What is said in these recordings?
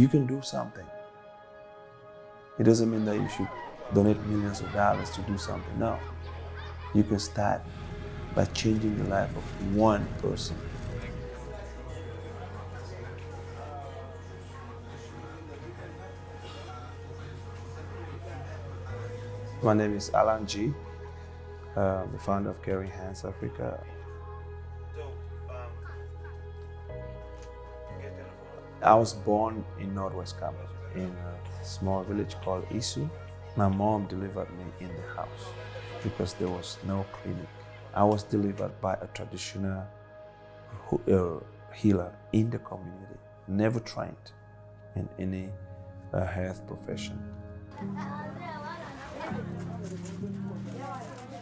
You can do something. It doesn't mean that you should donate millions of dollars to do something. No. You can start by changing the life of one person. My name is Alang Geh, the founder of Caring Hands Africa. I was born in Northwest Cameroon, in a small village called Isu. My mom delivered me in the house because there was no clinic. I was delivered by a traditional healer in the community, never trained in any health profession.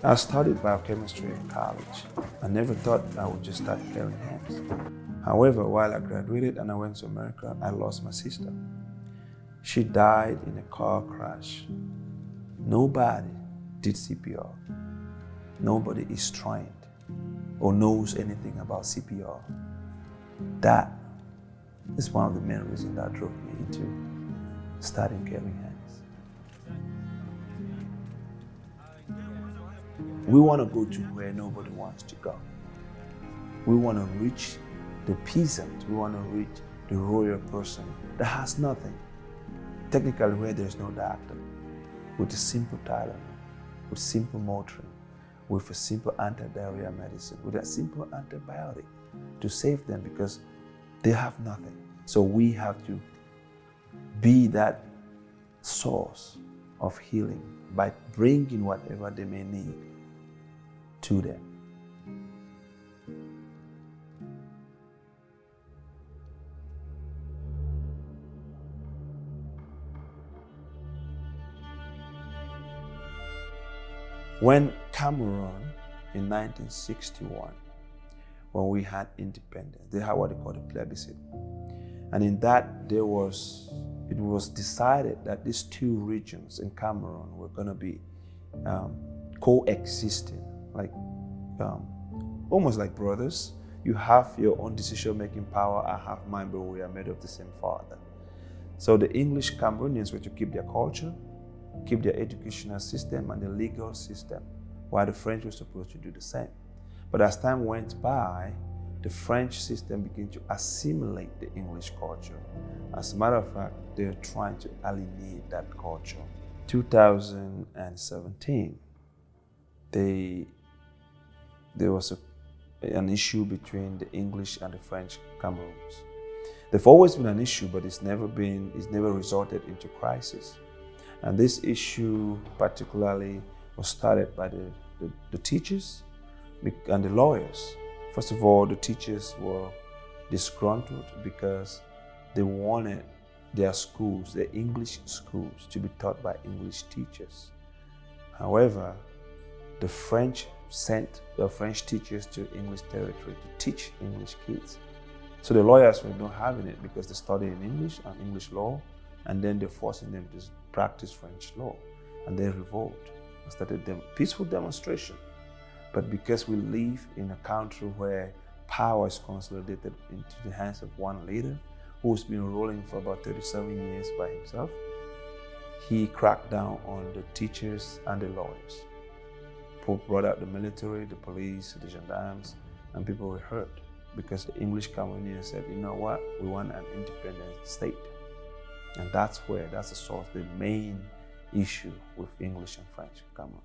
I studied biochemistry in college. I never thought I would just start caring hands. However, while I graduated and I went to America, I lost my sister. She died in a car crash. Nobody did CPR. Nobody is trained or knows anything about CPR. That is one of the main reasons that drove me into starting Caring Hands. We want to go to where nobody wants to go. We want to reach the peasant. We want to reach the royal person that has nothing. Technically, where there's no doctor, with a simple Tylenol, with simple Motrin, with a simple anti-diarrhea medicine, with a simple antibiotic to save them because they have nothing. So we have to be that source of healing by bringing whatever they may need to them. When Cameroon in 1961, when we had independence, they had what they call a plebiscite. And in that, it was decided that these two regions in Cameroon were going to be coexisting, like almost like brothers. You have your own decision-making power, I have mine, but we are made of the same father. So the English Cameroonians were to keep their culture, keep their educational system and the legal system, while the French were supposed to do the same. But as time went by, the French system began to assimilate the English culture. As a matter of fact, they're trying to alienate that culture. 2017, there was an issue between the English and the French Cameroons. There's always been an issue, but it's never resulted into crisis. And this issue particularly was started by the teachers and the lawyers. First of all, the teachers were disgruntled because they wanted their schools, their English schools, to be taught by English teachers. However, the French sent the French teachers to English territory to teach English kids. So the lawyers were not having it because they studied in English and English law, and then they're forcing them to practice French law. And they revolted and started a peaceful demonstration. But because we live in a country where power is consolidated into the hands of one leader who's been ruling for about 37 years by himself, he cracked down on the teachers and the lawyers. Brought out the military, the police, the gendarmes, and people were hurt because the English Cameroonians said, you know what, we want an independent state. And that's the source, the main issue with English and French Cameroon.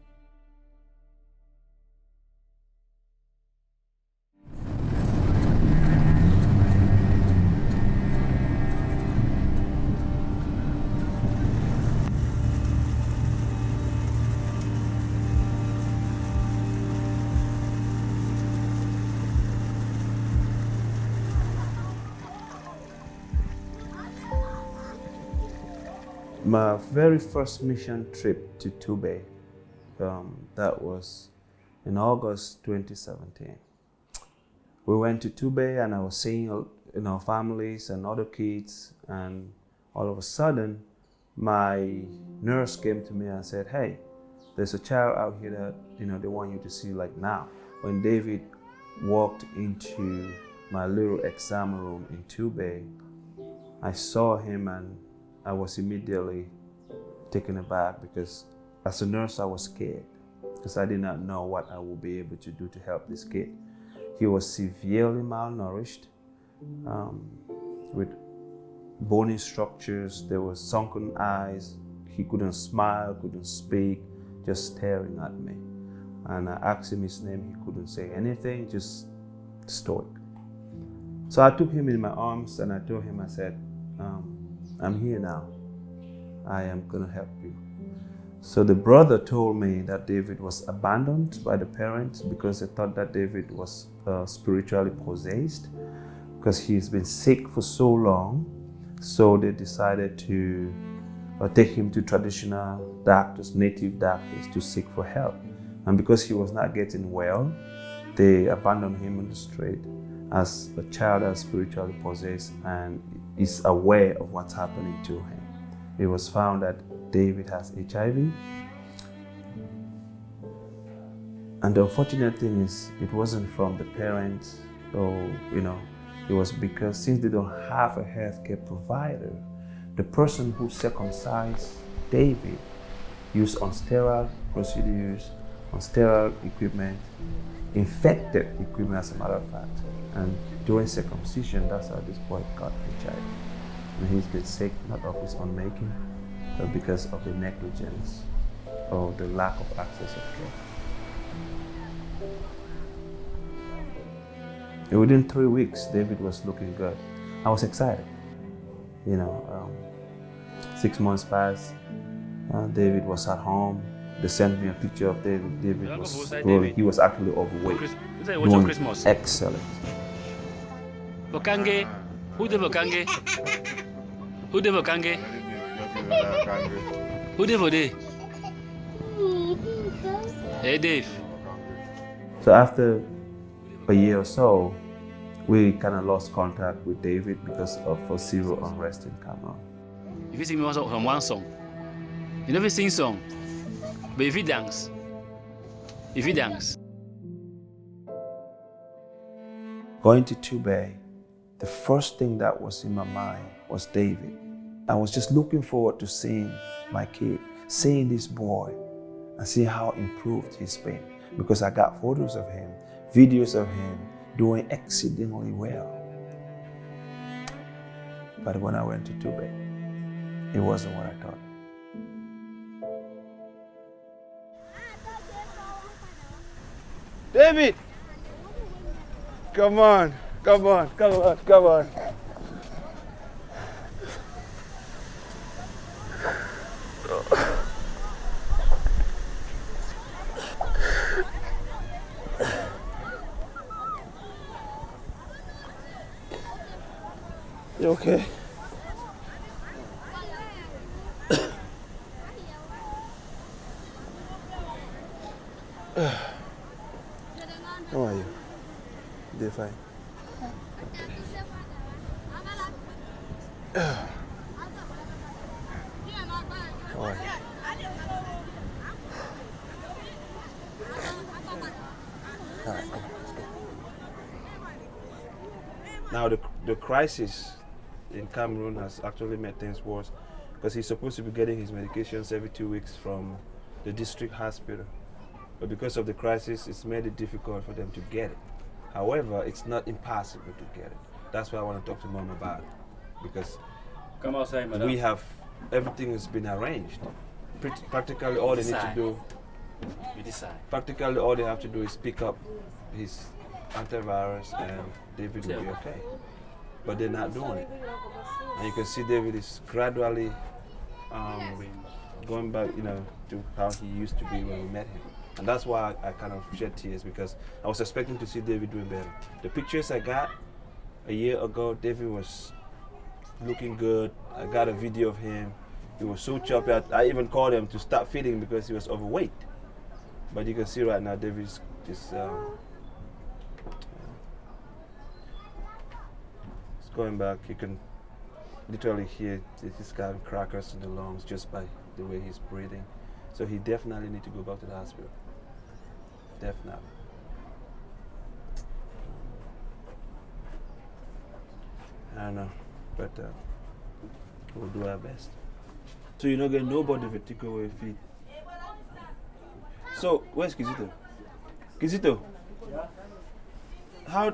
My very first mission trip to Tubay, that was in August 2017. We went to Tubay and I was seeing families and other kids, and all of a sudden my nurse came to me and said, hey, there's a child out here that they want you to see like now. When David walked into my little exam room in Tubay, I saw him and I was immediately taken aback because as a nurse I was scared because I did not know what I would be able to do to help this kid. He was severely malnourished with bony structures. There were sunken eyes. He couldn't smile, couldn't speak, just staring at me. And I asked him his name. He couldn't say anything, just stoic. So I took him in my arms and I told him, I said, I'm here now. I am going to help you. So the brother told me that David was abandoned by the parents because they thought that David was spiritually possessed because he's been sick for so long. So they decided to take him to traditional doctors, native doctors, to seek for help. And because he was not getting well, they abandoned him on the street as a child that's spiritually possessed and is aware of what's happening to him. It was found that David has HIV. And the unfortunate thing is, it wasn't from the parents, or it was because since they don't have a healthcare provider, the person who circumcised David used unsterile procedures, unsterile equipment, infected equipment as a matter of fact. And during circumcision, that's how this boy got HIV. And he's been sick, not of his own making, but because of the negligence or the lack of access of care. And within 3 weeks, David was looking good. I was excited. 6 months passed. David was at home. They sent me a picture of David. David was he was actually overweight, doing excellent. Alang Geh, who did Alang Geh? Who did Alang Geh? Who did Vode? Hey Dave. So after a year or so, we kind of lost contact with David because of civil unrest in Cameroon. If you sing me one song, you never sing song, but if you dance, Going to Tubay, the first thing that was in my mind was David. I was just looking forward to seeing my kid, seeing this boy, and seeing how improved he's been. Because I got photos of him, videos of him doing exceedingly well. But when I went to Tubay, it wasn't what I thought. David! Come on, come on, come on, come on. You okay? How are you? They're fine. How are you? All right, come on, let's go. Now the crisis in Cameroon has actually made things worse because he's supposed to be getting his medications every 2 weeks from the district hospital. But because of the crisis, it's made it difficult for them to get it. However, it's not impossible to get it. That's why I want to talk to Mom about it. Because come outside, madam. we have, everything has been arranged. Practically all they need to do, practically all they have to do is pick up his antivirus and David will be okay. But they're not doing it. And you can see David is gradually going back, to how he used to be when we met him. And that's why I kind of shed tears, because I was expecting to see David doing better. The pictures I got a year ago, David was looking good. I got a video of him. He was so choppy. I even called him to stop feeding because he was overweight. But you can see right now, David's just it's going back. You can literally hear he's got crackers in the lungs just by the way he's breathing. So he definitely needs to go back to the hospital. Definitely. I don't know, but We'll do our best. So you're not getting nobody for take away feed. So where's Kizito? Kizito? How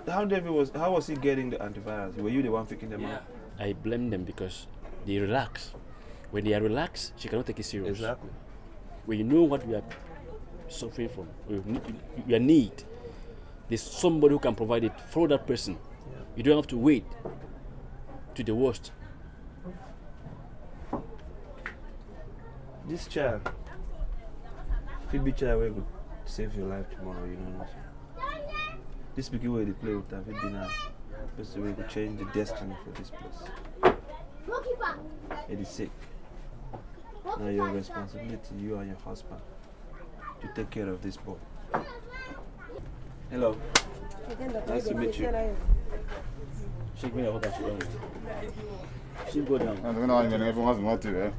was he getting the antivirus? Were you the one picking them up? I blame them because they relax. When they are relaxed, she cannot take it serious. Exactly. When you know what we are suffering from, we are need. There's somebody who can provide it for that person. Yeah. You don't have to wait to the worst. This child, if be child will save your life tomorrow, you know what I'm saying? This big way they play with that, it be now. This way to change the destiny for this place. It is sick. Now your responsibility, you and your husband, to take care of this boy. Hello. Nice to meet you. Shake me out, she down. She go down. I don't know, everyone has more to, eh?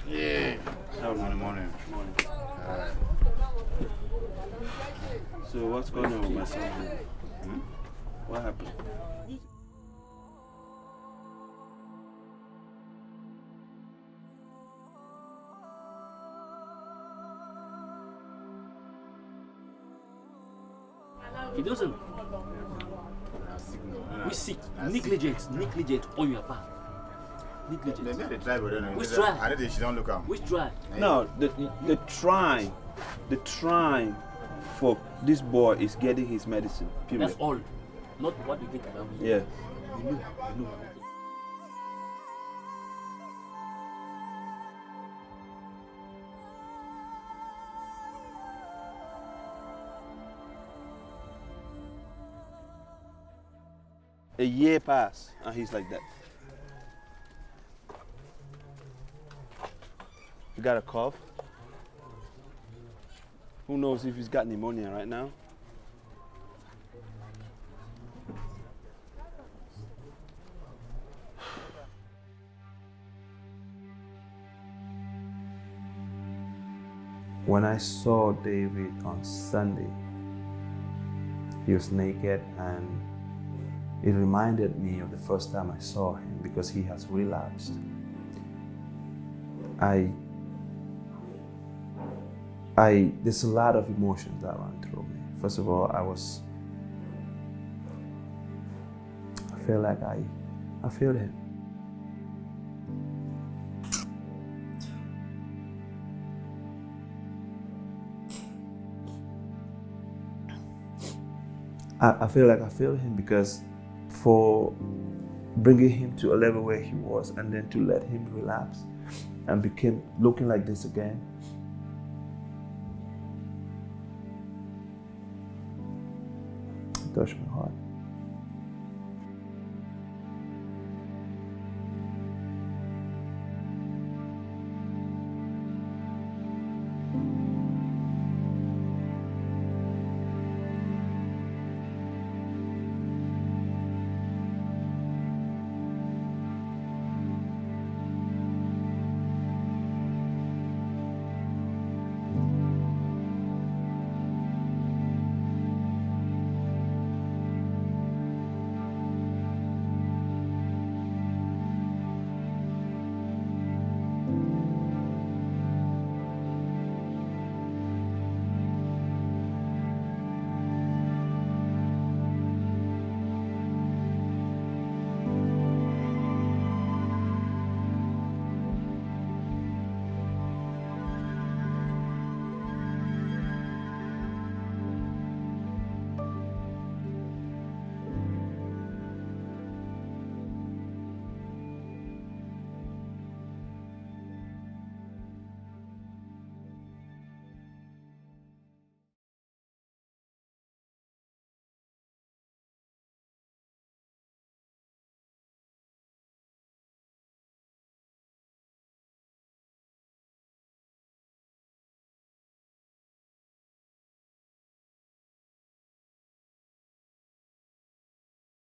Yeah. Morning. So what's going on with my son? What happened? He doesn't. We sick. Negligent on your part. Negligent. They try, but then Which try? I know she don't look out. Which try? No, the trying for this boy is getting his medicine. Period. That's all. Not what you think about me. Yeah. You know. A year passed and he's like that. He got a cough. Who knows if he's got pneumonia right now? When I saw David on Sunday, he was naked, and it reminded me of the first time I saw him because he has relapsed. There's a lot of emotions that ran through me. First of all, I feel like I feel him. I feel like I feel him because for bringing him to a level where he was and then to let him relapse and became looking like this again. It touched my heart.